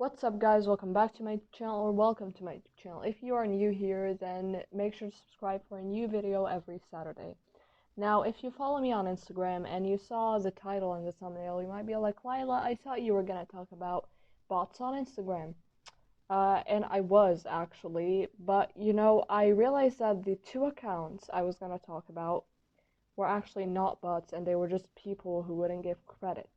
What's up guys, welcome back to my channel, or welcome to my channel. If you are new here, then make sure to subscribe for a new video every Saturday. Now, if you follow me on Instagram and you saw the title and the thumbnail, you might be like, Lila, I thought you were gonna talk about bots on Instagram. And I was actually, but I realized that the two accounts I was gonna talk about were actually not bots, and they were just people who wouldn't give credit.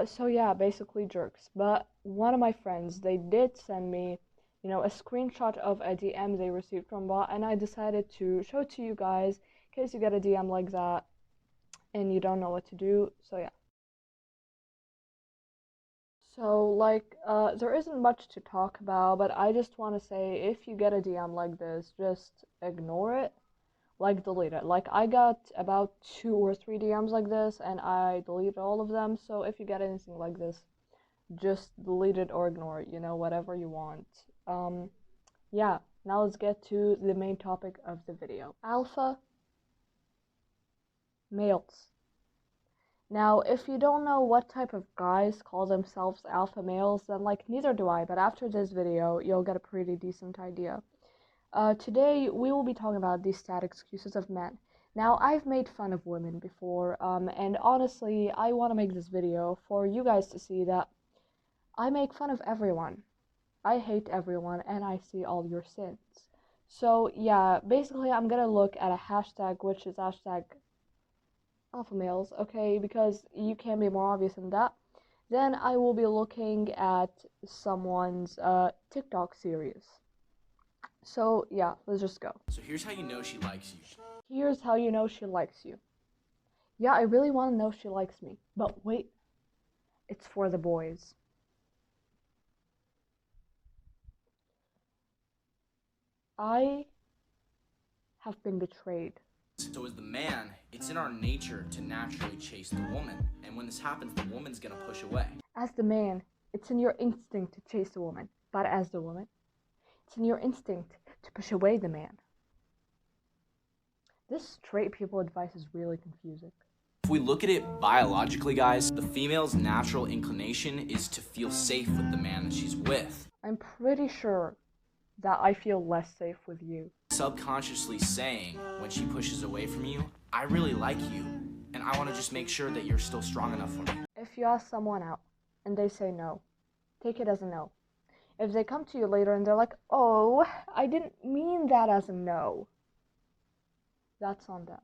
So yeah, basically jerks. But one of my friends, they did send me, a screenshot of a DM they received from bot, and I decided to show it to you guys in case you get a DM like that and you don't know what to do. So yeah. So there isn't much to talk about, but I just want to say if you get a DM like this, just ignore it. Delete it. I got about 2 or 3 DMs like this, and I deleted all of them. So if you get anything like this, just delete it or ignore it, whatever you want. Yeah, now let's get to the main topic of the video. Alpha males. Now, if you don't know what type of guys call themselves alpha males, then neither do I, but after this video, you'll get a pretty decent idea. Today, we will be talking about the sad excuses of men. Now, I've made fun of women before, and honestly, I want to make this video for you guys to see that I make fun of everyone. I hate everyone, and I see all your sins. So, yeah, basically, I'm gonna look at a hashtag, which is hashtag alpha males, okay, because you can't be more obvious than that. Then I will be looking at someone's TikTok series. So, yeah, let's just go. So here's how you know she likes you. Here's how you know she likes you. Yeah, I really want to know if she likes me. But wait, it's for the boys. I have been betrayed. So as the man, it's in our nature to naturally chase the woman. And when this happens, the woman's gonna push away. As the man, it's in your instinct to chase the woman. But as the woman, it's in your instinct to push away the man. This straight people advice is really confusing. If we look at it biologically, guys, the female's natural inclination is to feel safe with the man that she's with. I'm pretty sure that I feel less safe with you. Subconsciously saying, when she pushes away from you, I really like you, and I want to just make sure that you're still strong enough for me. If you ask someone out and they say no, take it as a no. If they come to you later and they're like, oh, I didn't mean that as a no, that's on them.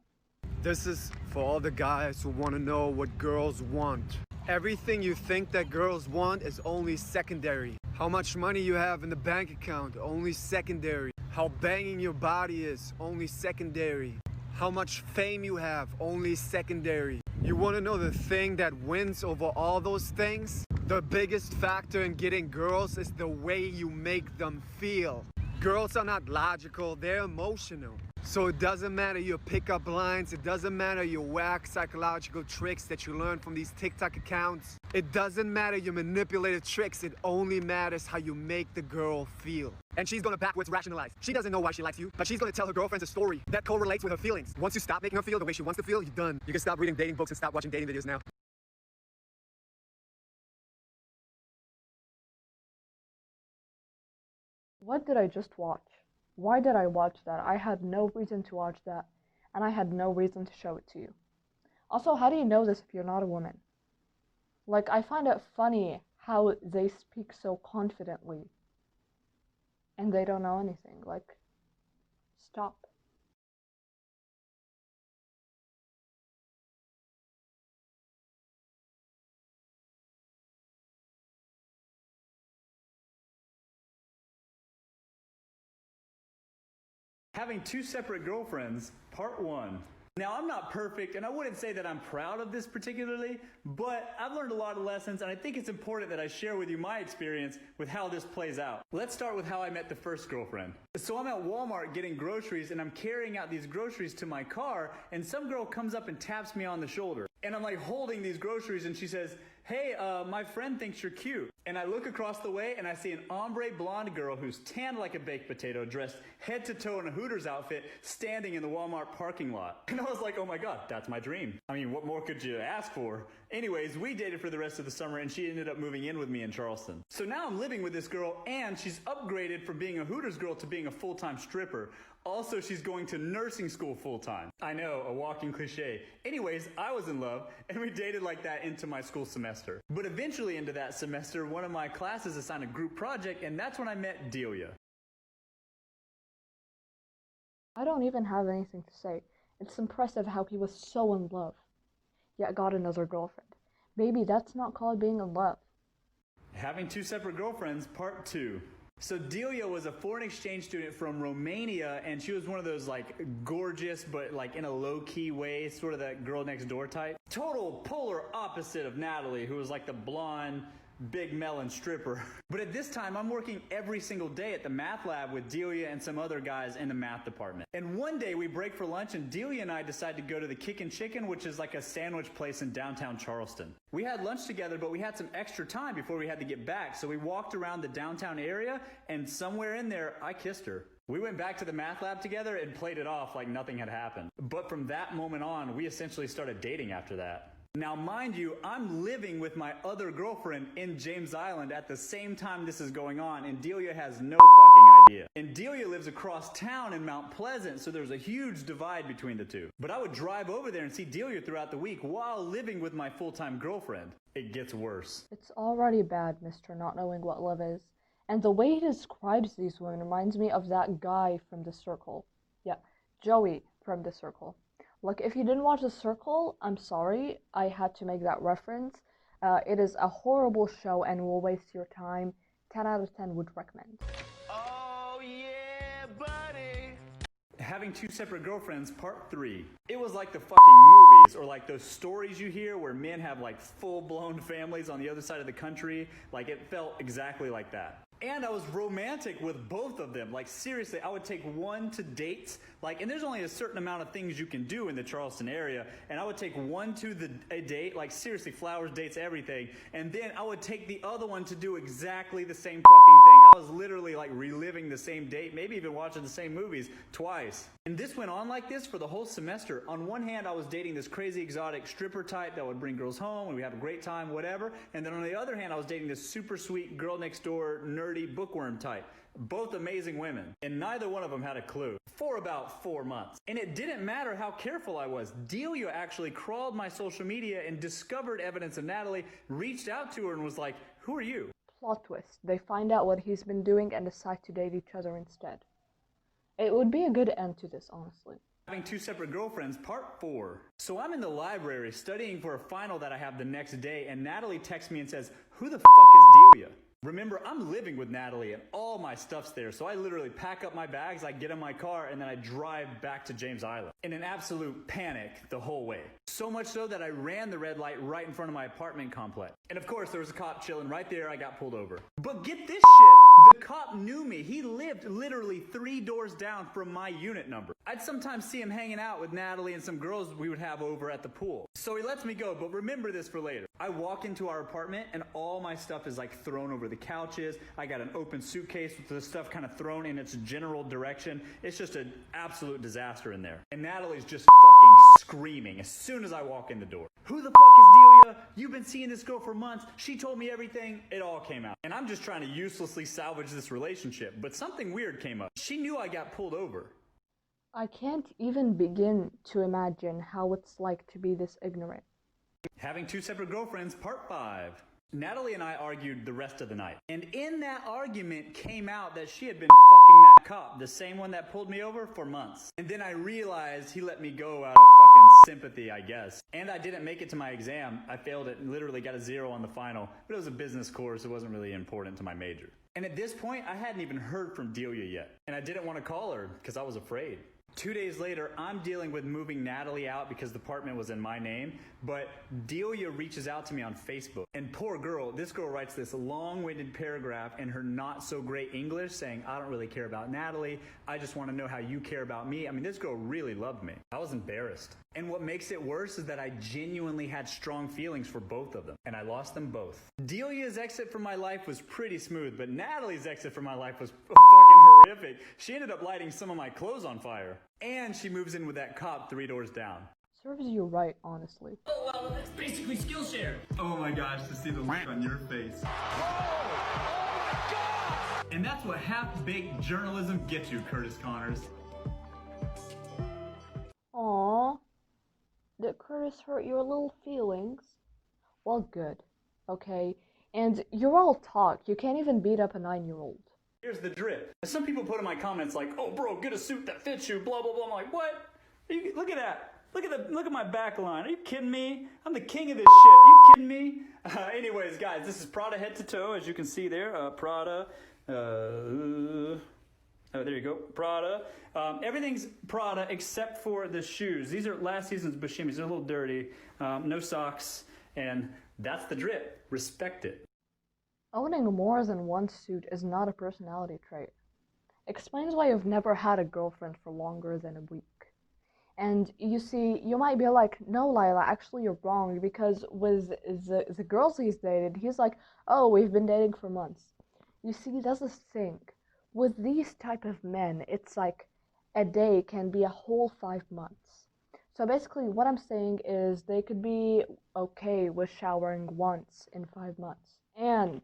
This is for all the guys who want to know what girls want. Everything you think that girls want is only secondary. How much money you have in the bank account, only secondary. How banging your body is, only secondary. How much fame you have, only secondary. You want to know the thing that wins over all those things? The biggest factor in getting girls is the way you make them feel. Girls are not logical, they're emotional. So it doesn't matter your pickup lines, it doesn't matter your whack psychological tricks that you learn from these TikTok accounts. It doesn't matter your manipulative tricks, it only matters how you make the girl feel. And she's gonna backwards rationalize. She doesn't know why she likes you, but she's gonna tell her girlfriends a story that correlates with her feelings. Once you stop making her feel the way she wants to feel, you're done. You can stop reading dating books and stop watching dating videos now. What did I just watch? Why did I watch that? I had no reason to watch that, and I had no reason to show it to you. Also, how do you know this if you're not a woman? I find it funny how they speak so confidently, and they don't know anything. Stop. Having 2 separate girlfriends, part 1. Now, I'm not perfect, and I wouldn't say that I'm proud of this particularly, but I've learned a lot of lessons, and I think it's important that I share with you my experience with how this plays out. Let's start with how I met the first girlfriend. So I'm at Walmart getting groceries, and I'm carrying out these groceries to my car, and some girl comes up and taps me on the shoulder. And I'm holding these groceries, and she says, hey, my friend thinks you're cute. And I look across the way and I see an ombre blonde girl who's tanned like a baked potato, dressed head to toe in a Hooters outfit, standing in the Walmart parking lot. And I was like, oh my God, that's my dream. I mean, what more could you ask for? Anyways, we dated for the rest of the summer and she ended up moving in with me in Charleston. So now I'm living with this girl and she's upgraded from being a Hooters girl to being a full-time stripper. Also, she's going to nursing school full-time. I know, a walking cliche. Anyways, I was in love, and we dated like that into my school semester. But eventually into that semester, one of my classes assigned a group project, and that's when I met Delia. I don't even have anything to say. It's impressive how he was so in love, yet got another girlfriend. Baby, that's not called being in love. Having two separate girlfriends, part 2. So Delia was a foreign exchange student from Romania, and she was one of those like gorgeous but like in a low-key way, sort of that girl next door type. Total polar opposite of Natalie, who was like the blonde big melon stripper. But at this time, I'm working every single day at the math lab with Delia and some other guys in the math department. And one day we break for lunch and Delia and I decide to go to the Kickin' Chicken, which is like a sandwich place in downtown Charleston. We had lunch together, but we had some extra time before we had to get back. So we walked around the downtown area and somewhere in there, I kissed her. We went back to the math lab together and played it off like nothing had happened. But from that moment on, we essentially started dating after that. Now, mind you, I'm living with my other girlfriend in James Island at the same time this is going on, and Delia has no fucking idea. And Delia lives across town in Mount Pleasant, so there's a huge divide between the two. But I would drive over there and see Delia throughout the week while living with my full-time girlfriend. It gets worse. It's already bad, Mr. Not Knowing What Love Is. And the way he describes these women reminds me of that guy from The Circle. Yeah, Joey from The Circle. Like, if you didn't watch The Circle, I'm sorry, I had to make that reference. It is a horrible show and will waste your time. 10 out of 10 would recommend. Oh yeah, buddy! Having two separate girlfriends, part 3. It was like the fucking movies, or like those stories you hear where men have like full-blown families on the other side of the country. Like, it felt exactly like that. And I was romantic with both of them. Like, seriously, I would take one to dates. Like, and there's only a certain amount of things you can do in the Charleston area. And I would take one to a date, like seriously, flowers, dates, everything. And then I would take the other one to do exactly the same fucking thing. I was literally like reliving the same date, maybe even watching the same movies twice. And this went on like this for the whole semester. On one hand, I was dating this crazy exotic stripper type that would bring girls home and we'd have a great time, whatever. And then on the other hand, I was dating this super sweet girl next door, nerdy bookworm type. Both amazing women. And neither one of them had a clue. For about 4 months. And it didn't matter how careful I was. Delia actually crawled my social media and discovered evidence of Natalie, reached out to her and was like, "Who are you?" Plot twist. They find out what he's been doing and decide to date each other instead. It would be a good end to this, honestly. Having two separate girlfriends, part 4. So I'm in the library studying for a final that I have the next day, and Natalie texts me and says, "Who the fuck is Delia?" Remember, I'm living with Natalie and all my stuff's there, so I literally pack up my bags, I get in my car, and then I drive back to James Island in an absolute panic the whole way. So much so that I ran the red light right in front of my apartment complex. And of course, there was a cop chilling right there. I got pulled over. But get this shit! The cop knew me. He lived literally 3 doors down from my unit number. I'd sometimes see him hanging out with Natalie and some girls we would have over at the pool. So he lets me go, but remember this for later. I walk into our apartment and all my stuff is like thrown over the couches. I got an open suitcase with the stuff kind of thrown in its general direction. It's just an absolute disaster in there. And Natalie's just fucking screaming as soon as I walk in the door. "Who the fuck is Delia? You've been seeing this girl for months. She told me everything." It all came out. And I'm just trying to uselessly salvage this relationship, but something weird came up. She knew I got pulled over. I can't even begin to imagine how it's like to be this ignorant. Having two separate girlfriends, part 5. Natalie and I argued the rest of the night. And in that argument came out that she had been fucking that cop, the same one that pulled me over, for months. And then I realized he let me go out of fucking sympathy, I guess. And I didn't make it to my exam. I failed it and literally got a 0 on the final. But it was a business course. It wasn't really important to my major. And at this point, I hadn't even heard from Delia yet. And I didn't want to call her because I was afraid. 2 days later, I'm dealing with moving Natalie out because the apartment was in my name, but Delia reaches out to me on Facebook. And poor girl, this girl writes this long-winded paragraph in her not-so-great English saying, I don't really care about Natalie, I just want to know how you care about me. I mean, this girl really loved me. I was embarrassed. And what makes it worse is that I genuinely had strong feelings for both of them, and I lost them both. Delia's exit from my life was pretty smooth, but Natalie's exit from my life was fucking horrific. She ended up lighting some of my clothes on fire. And she moves in with that cop 3 doors down. Serves you right, honestly. Oh, well, that's basically Skillshare. Oh my gosh, to see the look on your face. Oh my God! And that's what half-baked journalism gets you, Curtis Connors. Aww. Did Curtis hurt your little feelings? Well, good. Okay. And you're all talk. You can't even beat up a 9-year-old. Here's the drip. Some people put in my comments like, oh bro, get a suit that fits you, blah, blah, blah. I'm like, what? Look at that. Look at my back line. Are you kidding me? I'm the king of this shit. Are you kidding me? Anyways, guys, this is Prada head to toe, as you can see there. Prada. Oh, there you go. Prada. Everything's Prada except for the shoes. These are last season's Bushimis. They're a little dirty. No socks. And that's the drip. Respect it. Owning more than one suit is not a personality trait. Explains why you've never had a girlfriend for longer than a week. And you see, you might be like, no, Lila, actually you're wrong, because with the girls he's dated, he's like, oh, we've been dating for months. You see, that's the thing. With these type of men, it's like a day can be a whole 5 months. So basically, what I'm saying is they could be okay with showering once in 5 months. And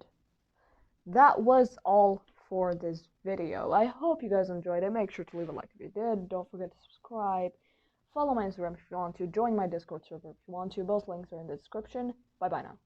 that was all for this video. I hope you guys enjoyed it. Make sure to leave a like if you did. Don't forget to subscribe. Follow my Instagram if you want to. Join my Discord server if you want to. Both links are in the description. Bye bye now.